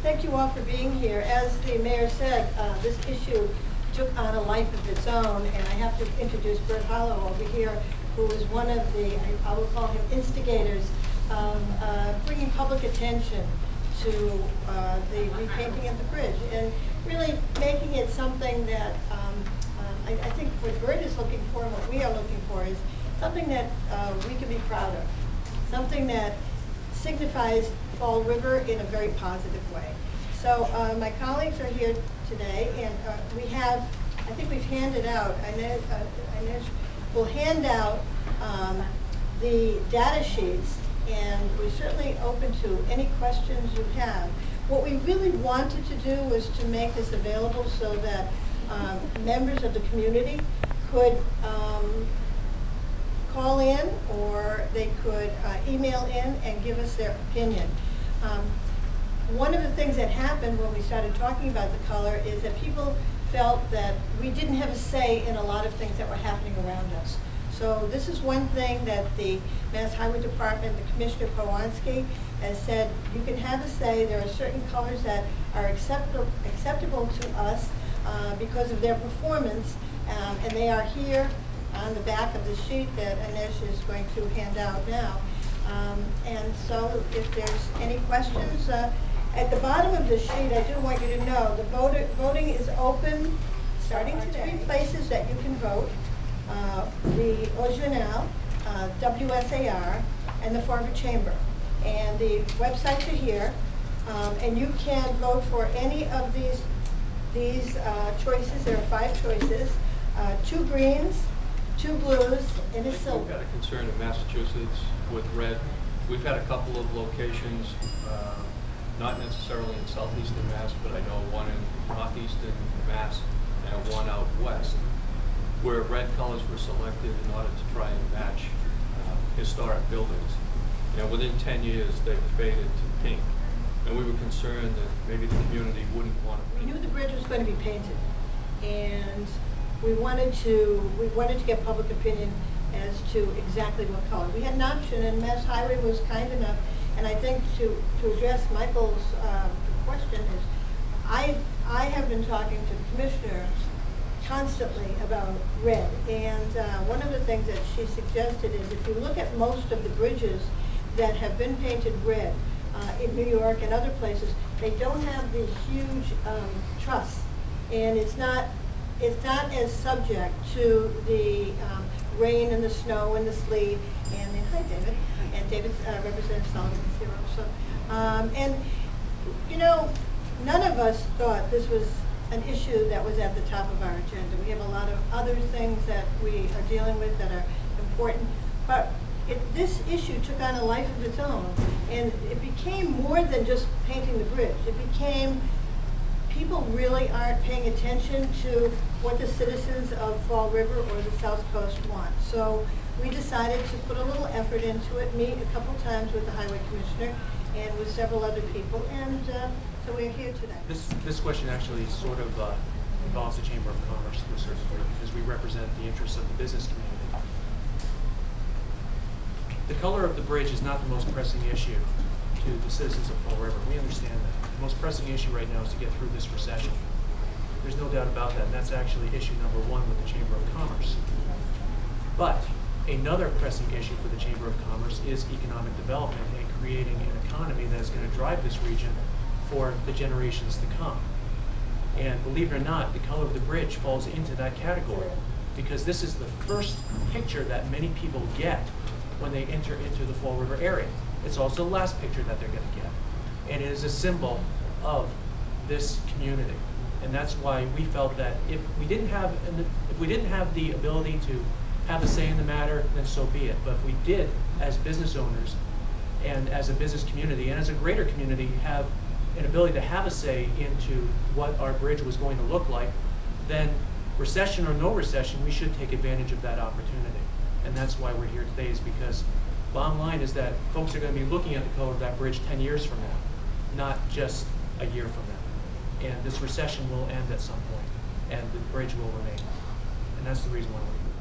Thank you all for being here. As the mayor said, this issue took on a life of its own, and I have to introduce Bert Hollow over here, who is one of the, I will call him instigators, bringing public attention to the repainting of the bridge, and really making it something that I think what Bert is looking for and what we are looking for is something that we can be proud of, something that signifies Fall River in a very positive way. So my colleagues are here today, and we have, I think we've handed out, we'll hand out the data sheets, and we're certainly open to any questions you have. What we really wanted to do was to make this available so that members of the community could call in, or they could email in and give us their opinion. One of the things that happened when we started talking about the color is that people felt that we didn't have a say in a lot of things that were happening around us. So this is one thing that the MassHighway Department, the Commissioner Powanski, has said, you can have a say. There are certain colors that are acceptable to us because of their performance, and they are here on the back of the sheet that Anish is going to hand out now. And so if there's any questions, at the bottom of the sheet, I do want you to know the voting is open starting today. 3 places that you can vote: the Au Journal, WSAR, and the Fall River Chamber. And the websites are here, and you can vote for any of these choices. There are 5 choices: 2 greens, 2 blues, and a silver. We've had a concern in Massachusetts with red. We've had a couple of locations, not necessarily in southeastern Mass, but I know one in northeastern Mass and one out west, where red colors were selected in order to try and match historic buildings. And within 10 years, they faded to pink. And we were concerned that maybe the community wouldn't want to. We knew the bridge was going to be painted, and we wanted to get public opinion as to exactly what color. We had an option, and MassHighway was kind enough. And I think to address Michael's question is, I have been talking to the commissioner constantly about red, and one of the things that she suggested is, if you look at most of the bridges that have been painted red in New York and other places, they don't have the huge truss, and it's not as subject to the rain and the snow and the sleet. And hi, David. And David represents Sullivan Zero. So, and you know, none of us thought this was an issue that was at the top of our agenda. We have a lot of other things that we are dealing with that are important, but this issue took on a life of its own, and it became more than just painting the bridge. It became, people really aren't paying attention to what the citizens of Fall River or the South Coast want. So we decided to put a little effort into it, meet a couple times with the Highway Commissioner and with several other people, and so we're here today. This question actually sort of involves the Chamber of Commerce to a certain degree, because we represent the interests of the business community. The color of the bridge is not the most pressing issue to the citizens of Fall River. We understand that. The most pressing issue right now is to get through this recession. There's no doubt about that, and that's actually issue number 1 with the Chamber of Commerce. But another pressing issue for the Chamber of Commerce is economic development and creating an economy that is going to drive this region for the generations to come. And believe it or not, the color of the bridge falls into that category, because this is the first picture that many people get when they enter into the Fall River area. It's also the last picture that they're going to get. And it is a symbol of this community. And that's why we felt that if we didn't have the ability to have a say in the matter, then so be it. But if we did, as business owners and as a business community and as a greater community, have an ability to have a say into what our bridge was going to look like, then recession or no recession, we should take advantage of that opportunity. And that's why we're here today, is because bottom line is that folks are going to be looking at the color of that bridge 10 years from now, not just a year from now. And this recession will end at some point, and the bridge will remain. And that's the reason why we're here.